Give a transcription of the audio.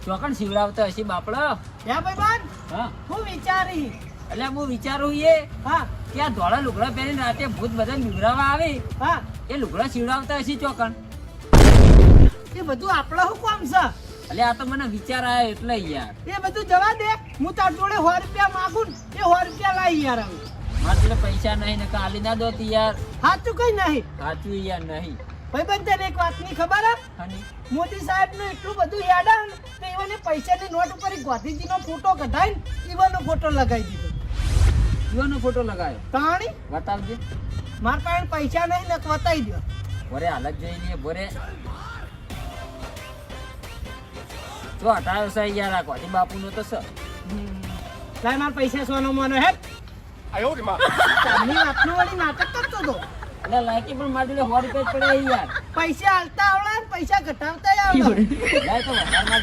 ચોકણ શિવડાવતો હશે બાપડો. હે ભાઈબંધ હા હું વિચારી એટલે હું વિચારું હા કે આ ધોળા લુગડા પહેરીને રાતે ભૂત બધા બિવરાવા આવે હા એ લુગડા શિવડાવતા હશે ચોકણ. એ બધું આપણા શું કામ છે એટલે આ તો મને વિચાર આવ્યો એટલે યાર. એ બધું જવા દે હું તાર જોડે 100 રૂપિયા માંગું ને એ 100 રૂપિયા લાવી યાર હવે મારા જોડે પૈસા નહીં ને કાલી ના દો યાર. સાચું કઈ નહીં સાચું યાર નહીં. ભાઈબંધ તને એક વાતની ખબર હે અને મોદી સાહેબ નું એટલું બધું યાદ આવે ને તો એવાને પૈસાની નોટ ઉપર એક ગાંધીજી નો ફોટો કઢાઈને ઈવાનો ફોટો લગાવી દીધો. કયોનો ફોટો લગાવ્યો તાણી બતાવજે. મારા પાસે પૈસા નહીં ને બતાવી દો. ભોરે હાલત જોઈ લઈએ ભોરે. જો હટાયો છે યાર આ ગોધી બાપુ નો તો છે. લાય મારા પૈસા સોનો મોનો હે તારની વાતનું વળી નાટક કરતો તો એટલે લાયકી પણ મારી જોડે 100 રૂપિયા જ પડે યાર. પૈસા હાલતા આવડે ને પૈસા ઘટાડતા આવડે લાય તો વધારે